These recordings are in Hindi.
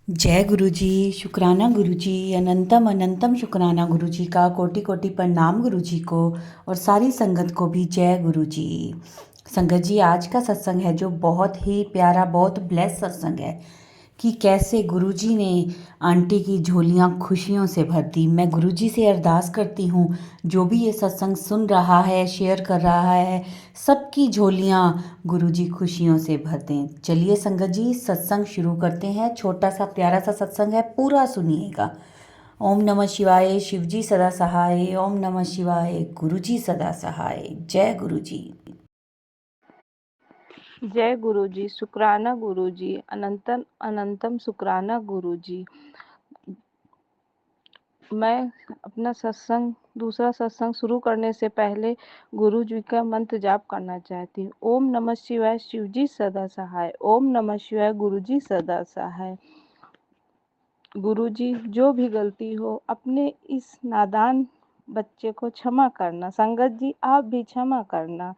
जय गुरुजी। शुक्राना गुरुजी। अनंतम अनंतम शुक्राना गुरुजी का। कोटि कोटि प्रणाम गुरुजी को और सारी संगत को भी जय गुरुजी। संगत जी, आज का सत्संग है जो बहुत ही प्यारा, बहुत ब्लेस सत्संग है कि कैसे गुरुजी ने आंटी की झोलियां खुशियों से भर दी। मैं गुरुजी से अरदास करती हूँ, जो भी ये सत्संग सुन रहा है, शेयर कर रहा है, सबकी झोलियां गुरुजी खुशियों से भर दें। चलिए संगत जी, सत्संग शुरू करते हैं। छोटा सा प्यारा सा सत्संग है, पूरा सुनिएगा। ओम नमः शिवाय। शिवजी सदा सहाय। ओम नमः शिवाय। गुरुजी सदा सहाय। जय गुरुजी। जय गुरुजी। शुक्राना गुरुजी। अनंतम अनंतम शुक्राना गुरुजी। मैं अपना दूसरा सत्संग शुरू करने से पहले गुरु जी का मंत्र जाप करना चाहती हूँ। ओम नमः शिवाय। शिवजी सदा सहाय। ओम नमः शिवाय। गुरुजी सदा सहाय। गुरुजी, जो भी गलती हो अपने इस नादान बच्चे को क्षमा करना। संगत जी, आप भी क्षमा करना।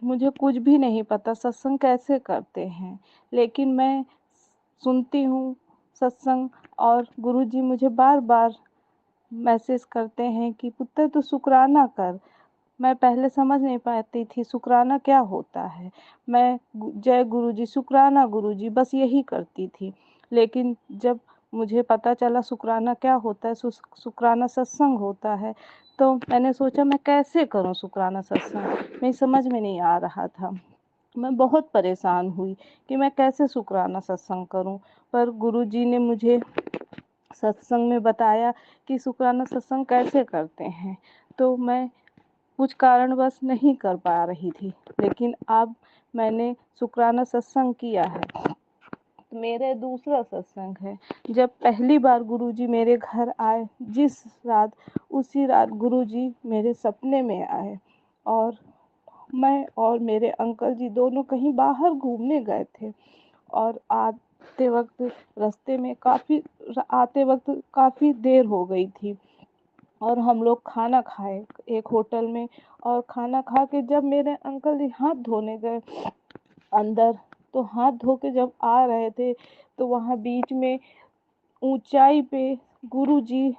मुझे कुछ भी नहीं पता सत्संग कैसे करते हैं, लेकिन मैं सुनती हूँ सत्संग और गुरुजी मुझे बार बार मैसेज करते हैं कि पुत्र तू शुक्राना कर। मैं पहले समझ नहीं पाती थी शुक्राना क्या होता है। मैं जय गुरुजी, शुक्राना गुरुजी, बस यही करती थी। लेकिन जब मुझे पता चला शुक्राना क्या होता है, शुक्राना सत्संग होता है, तो मैंने सोचा मैं कैसे करूं शुक्राना सत्संग। मेरी समझ में नहीं आ रहा था। मैं बहुत परेशान हुई कि मैं कैसे शुक्राना सत्संग करूं। पर गुरुजी ने मुझे सत्संग में बताया कि शुक्राना सत्संग कैसे करते हैं। तो मैं कुछ कारणवश नहीं कर पा रही थी, लेकिन अब मैंने शुक्राना सत्संग किया है। मेरे दूसरा सत्संग है। जब पहली बार गुरुजी मेरे घर आए, जिस रात, उसी रात गुरुजी मेरे सपने में आए और मैं और मेरे अंकल जी दोनों कहीं बाहर घूमने गए थे और आते वक्त काफ़ी देर हो गई थी और हम लोग खाना खाए एक होटल में। और खाना खा के जब मेरे अंकल जी हाथ धोने गए अंदर, तो हाथ धो के जब आ रहे थे तो वहाँ बीच में ऊंचाई पे गुरु जी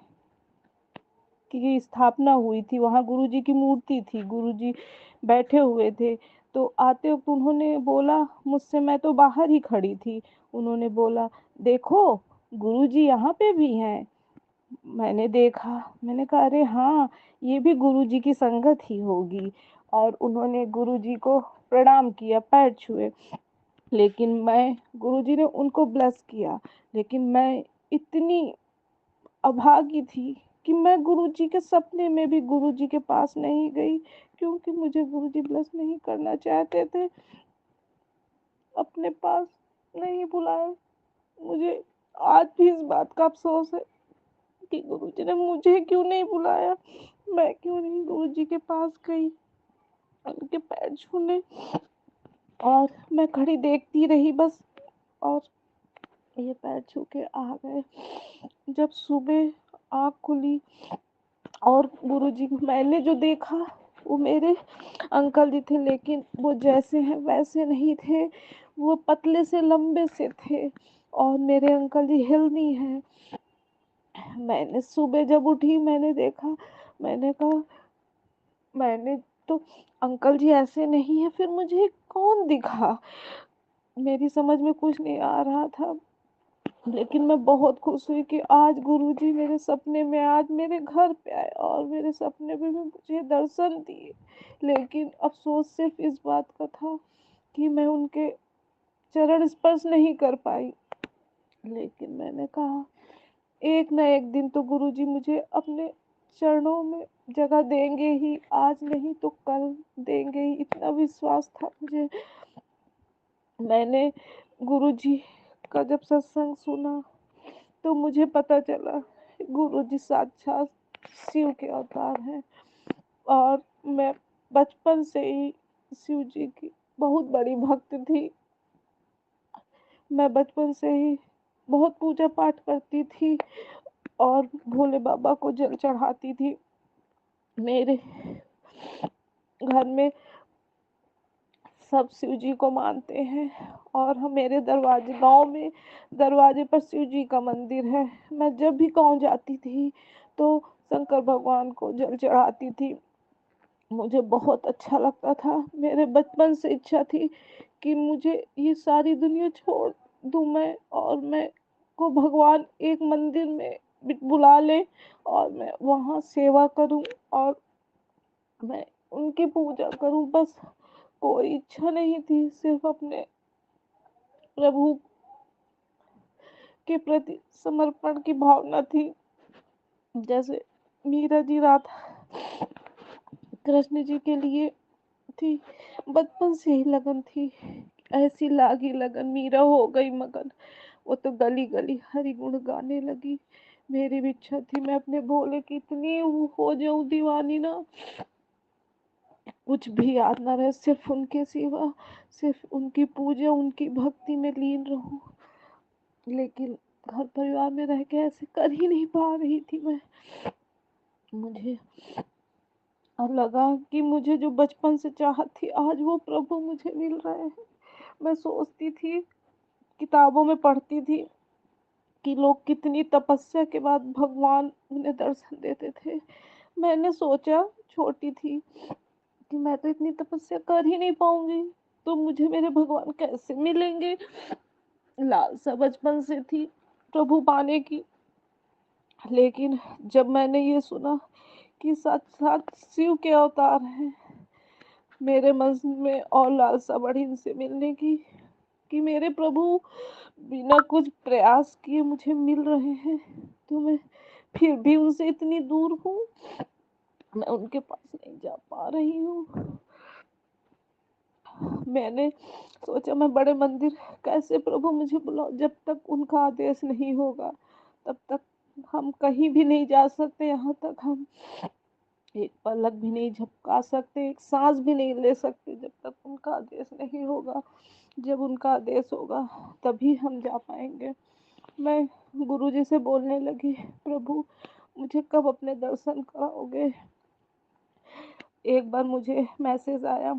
की स्थापना हुई थी। वहाँ गुरु जी की मूर्ति थी, गुरु जी बैठे हुए थे। तो आते वक्त उन्होंने बोला मुझसे, मैं तो बाहर ही खड़ी थी, उन्होंने बोला देखो गुरु जी यहाँ पे भी हैं। मैंने देखा, मैंने कहा अरे हाँ, ये भी गुरुजी की संगत ही होगी। और उन्होंने गुरुजी को प्रणाम किया, पैर छुए। लेकिन मैं, गुरुजी ने उनको ब्लेस किया, लेकिन मैं इतनी अभागी थी कि मैं गुरुजी के सपने में भी गुरुजी के पास नहीं गई, क्योंकि मुझे गुरुजी ब्लेस नहीं करना चाहते थे, अपने पास नहीं बुलाया। मुझे आज भी इस बात का अफसोस है कि गुरुजी ने मुझे क्यों नहीं बुलाया, मैं क्यों नहीं गुरुजी के पास गई उनके पैर छूने। और मैं खड़ी देखती रही बस, और ये पैर छू के आ गए। जब सुबह आँख खुली और गुरुजी, मैंने जो देखा वो मेरे अंकल जी थे, लेकिन वो जैसे हैं वैसे नहीं थे। वो पतले से लंबे से थे और मेरे अंकल जी हेल्दी हैं। मैंने सुबह जब उठी मैंने देखा, मैंने कहा मैंने तो, अंकल जी ऐसे नहीं है, फिर मुझे कौन दिखा। मेरी समझ में कुछ नहीं आ रहा था, लेकिन मैं बहुत खुश हुई कि आज गुरुजी मेरे सपने में आज मेरे घर पे आए और मेरे सपने में भी मुझे दर्शन दिए। लेकिन अफसोस सिर्फ इस बात का था कि मैं उनके चरण स्पर्श नहीं कर पाई। लेकिन मैंने कहा एक न एक दिन तो गुरुजी मुझे अपने चरणों में जगह देंगे ही, आज नहीं तो कल देंगे ही, इतना विश्वास था मुझे। मैंने गुरुजी का जब सत्संग सुना तो मुझे पता चला गुरुजी साक्षात शिव के अवतार हैं। और मैं बचपन से ही शिव जी की बहुत बड़ी भक्त थी। मैं बचपन से ही बहुत पूजा पाठ करती थी और भोले बाबा को जल चढ़ाती थी। मेरे घर में सब शिव जी को मानते हैं और हम मेरे दरवाजे गाँव में दरवाजे पर शिव जी का मंदिर है। मैं जब भी गाँव जाती थी तो शंकर भगवान को जल चढ़ाती थी। मुझे बहुत अच्छा लगता था। मेरे बचपन से इच्छा थी कि मुझे ये सारी दुनिया छोड़ दूँ मैं, और मैं को भगवान एक मंदिर में बुला ले और मैं वहाँ सेवा करूँ और मैं उनकी पूजा करूँ। बस कोई इच्छा नहीं थी, सिर्फ अपने प्रभु के प्रति समर्पण की भावना थी। जैसे मीरा जी राधा कृष्ण जी के लिए थी, बचपन से ही लगन थी। ऐसी लागी लगन, मीरा हो गई मगन। वो तो गली गली हरि गुण गाने लगी। मेरी भी इच्छा थी मैं अपने भोले की इतनी हो जाऊं दीवानी ना, कुछ भी याद ना रहे, सिर्फ उनके सिवा, सिर्फ उनकी पूजा उनकी भक्ति में लीन रहूं। लेकिन घर परिवार में रह के ऐसे कर ही नहीं पा रही थी मैं। मुझे और लगा कि मुझे जो बचपन से चाहत थी आज वो प्रभु मुझे मिल रहे हैं। मैं सोचती थी, किताबों में पढ़ती थी कि लोग कितनी तपस्या के बाद भगवान उन्हें दर्शन देते थे। मैंने सोचा, छोटी थी, कि मैं तो इतनी तपस्या कर ही नहीं पाऊंगी, तो मुझे मेरे भगवान कैसे मिलेंगे। लालसा बचपन से थी प्रभु पाने की। लेकिन जब मैंने ये सुना कि साक्षात शिव के अवतार हैं, मेरे मन में और लालसा बढ़ी इनसे मिलने की, कि मेरे प्रभु बिना कुछ प्रयास किए मुझे मिल रहे हैं, तो मैं फिर भी उनसे इतनी दूर हूँ, मैं उनके पास नहीं जा पा रही हूँ। मैंने सोचा मैं बड़े मंदिर कैसे प्रभु मुझे बुलाओ, जब तक उनका आदेश नहीं होगा तब तक हम कहीं भी नहीं जा सकते। यहाँ तक हम एक पलक भी नहीं झपका सकते, एक सांस भी नहीं ले सकते जब तक उनका आदेश नहीं होगा। जब उनका आदेश होगा तभी हम जा पाएंगे। मैं गुरुजी से बोलने लगी, प्रभु मुझे कब अपने दर्शन कराओगे। एक बार मुझे मैसेज आया,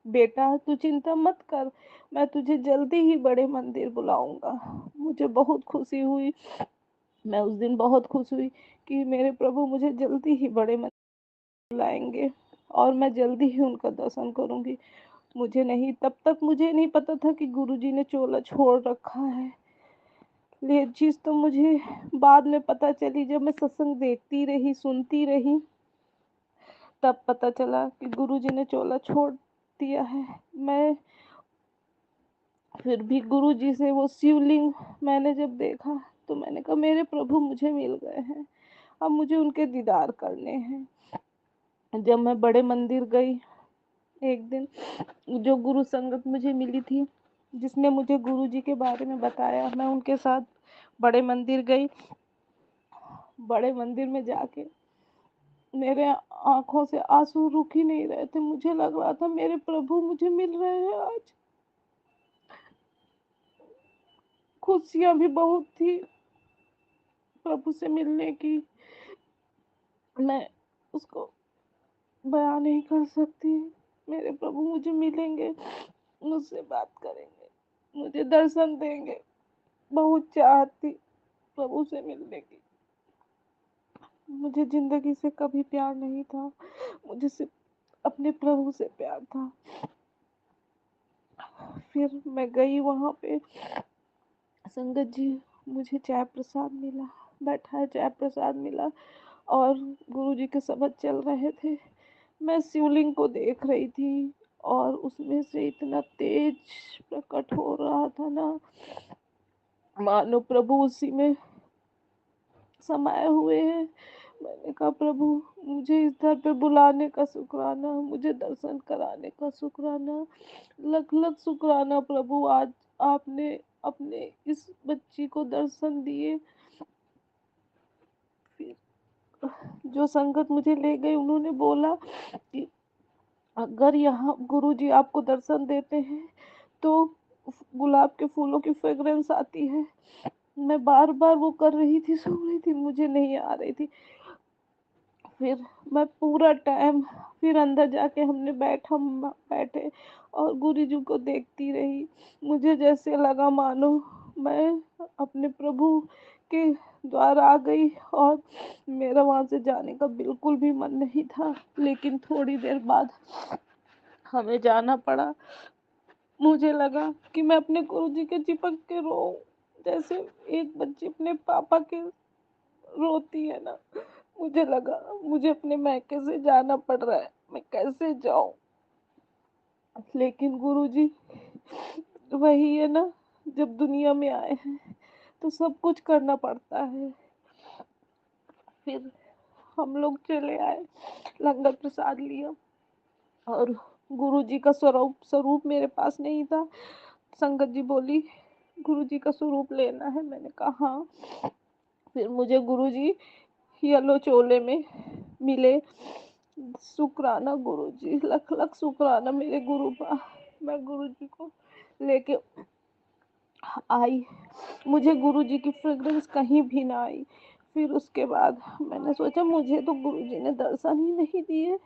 बेटा तू चिंता मत कर, मैं तुझे जल्दी ही बड़े मंदिर बुलाऊंगा। मुझे बहुत खुशी हुई। मैं उस दिन बहुत खुश हुई कि मेरे प्रभु मुझे जल्दी ही बड़े मंदिर बुलाएंगे और मैं जल्दी ही उनका दर्शन करूंगी। तब तक मुझे नहीं पता था कि गुरुजी ने चोला छोड़ रखा है। ये चीज तो मुझे बाद में पता चली, जब मैं सत्संग देखती रही सुनती रही तब पता चला कि गुरुजी ने चोला छोड़ दिया है। मैं फिर भी गुरुजी से वो शिवलिंग मैंने जब देखा तो मैंने कहा मेरे प्रभु मुझे मिल गए हैं, अब मुझे उनके दीदार करने हैं। जब मैं बड़े मंदिर गई एक दिन, जो गुरु संगत मुझे मिली थी जिसने मुझे गुरुजी के बारे में बताया, मैं उनके साथ बड़े मंदिर गई। बड़े मंदिर में जाके मेरे आंखों से आंसू रुक ही नहीं रहे थे। मुझे लग रहा था मेरे प्रभु मुझे मिल रहे हैं आज। खुशियां भी बहुत थी प्रभु से मिलने की, मैं उसको बयां नहीं कर सकती। मेरे प्रभु मुझे मिलेंगे, मुझसे बात करेंगे, मुझे दर्शन देंगे। बहुत चाहत थी प्रभु से मिलने की। मुझे जिंदगी से कभी प्यार नहीं था, मुझे सिर्फ अपने प्रभु से प्यार था। फिर मैं गई वहां पे, संगत जी मुझे चाय प्रसाद मिला, बैठा है चाय प्रसाद मिला और गुरुजी के शब्द चल रहे थे। मैं शिवलिंग को देख रही थी और उसमें से इतना तेज प्रकट हो रहा था ना, मानो प्रभु उसी में समाये हुए हैं। मैंने कहा प्रभु मुझे इस दर पे बुलाने का शुक्राना, मुझे दर्शन कराने का शुक्राना, लख लख शुक्राना प्रभु। आज आपने अपने इस बच्ची को दर्शन दिए। फिर जो संगत मुझे ले गई उन्होंने बोला कि अगर यहाँ गुरुजी आपको दर्शन देते हैं तो गुलाब के फूलों की फ्रेग्रेंस आती है। मैं बार बार वो कर रही थी, सुन रही थी, मुझे नहीं आ रही थी। फिर मैं पूरा टाइम, फिर अंदर जाके हम बैठे और गुरुजी को देखती रही। मुझे जैसे लगा मानो मैं अपने प्रभु के द्वार आ गई और मेरा वहाँ से जाने का बिल्कुल भी मन नहीं था। लेकिन थोड़ी देर बाद हमें जाना पड़ा। मुझे लगा कि मैं अपने गुरुजी के चिपक के रोऊँ, जैसे एक बच्ची अपने पापा के रोती है ना। मुझे लगा मुझे अपने मायके से जाना पड़ रहा है, मैं कैसे जाऊँ? लेकिन गुरुजी वही है ना, जब दुनिया में आए हैं तो सब कुछ करना पड़ता है। फिर हम लोग चले आए, लंगर प्रसाद लिया और गुरुजी का स्वरूप स्वरूप मेरे पास नहीं था। संगत जी बोली गुरुजी का स्वरूप लेना है, मैंने कहा हाँ। फिर मुझे गुरुजी येलो चोले में मिले। शुक्राना गुरुजी, लख लख शुक्राना मेरे गुरु का। मैं गुरुजी को लेके आई, मुझे गुरुजी की फ्रेग्रेंस कहीं भी ना आई। फिर उसके बाद मैंने सोचा मुझे तो गुरुजी ने दर्शन ही नहीं दिए।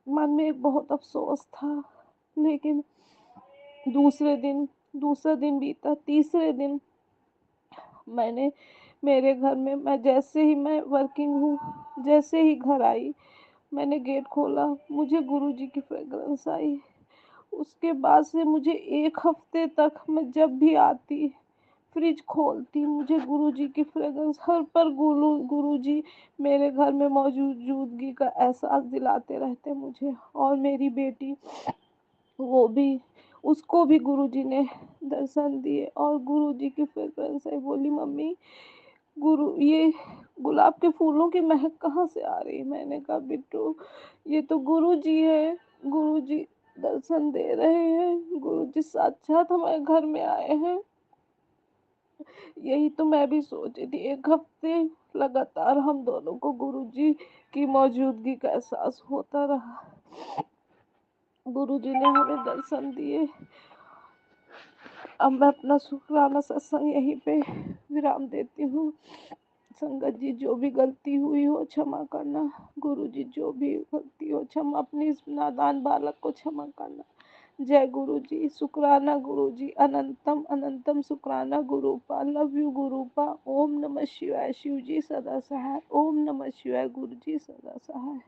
मन में एक बहुत अफसोस था। लेकिन दूसरा दिन बीता, तीसरे दिन मैंने मेरे घर में मैं वर्किंग हूँ, जैसे ही घर आई मैंने गेट खोला, मुझे गुरुजी की फ्रेग्रेंस आई। उसके बाद से मुझे 1 हफ्ते तक मैं जब भी आती फ्रिज खोलती, मुझे गुरुजी की फ्रेग्रेंस हर पर गुरुजी मेरे घर में मौजूदगी का एहसास दिलाते रहते मुझे। और मेरी बेटी वो भी, उसको भी गुरुजी ने दर्शन दिए और गुरुजी की फ्रेग्रेंस आई। बोली मम्मी गुरु ये गुलाब के फूलों की महक कहाँ से आ रही है? मैंने कहा बिट्टू ये तो गुरुजी है, गुरुजी दर्शन दे रहे हैं, गुरुजी साक्षात हमारे घर में आए हैं। यही तो मैं भी सोच रही थी। 1 हफ्ते लगातार हम दोनों को गुरुजी की मौजूदगी का एहसास होता रहा। गुरुजी ने हमें दर्शन दिए। अब मैं अपना शुक्राना सत्संग यहीं पे विराम देती हूँ। संगत जी जो भी गलती हुई हो क्षमा करना, गुरुजी जो भी गलती हो क्षमा, अपनी इस नादान बालक को क्षमा करना। जय गुरुजी, शुक्राना गुरुजी, अनंतम अनंतम शुक्राना गुरुपा, लव यू गुरुपा। ओम नमः शिवाय, शिव जी सदा सहाय। ओम नमः शिवाय, गुरु जी सदा सहाय।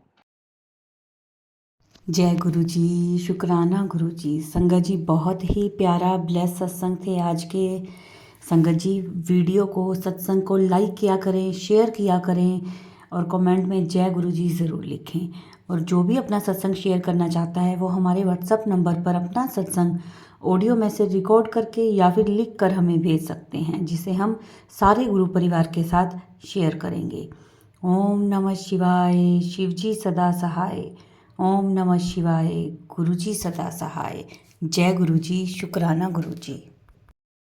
जय गुरु जी, शुक्राना गुरु जी। संगत जी बहुत ही प्यारा ब्लेस सत्संग थे आज के। संगत जी वीडियो को, सत्संग को लाइक किया करें, शेयर किया करें और कमेंट में जय गुरु जी ज़रूर लिखें। और जो भी अपना सत्संग शेयर करना चाहता है वो हमारे व्हाट्सएप नंबर पर अपना सत्संग ऑडियो मैसेज रिकॉर्ड करके या फिर लिख कर हमें भेज सकते हैं, जिसे हम सारे गुरु परिवार के साथ शेयर करेंगे। ओम नमः शिवाय, शिवजी सदा सहाय। ओम नमः शिवाय, गुरुजी सदा सहाय। जय गुरुजी, शुक्राना गुरुजी।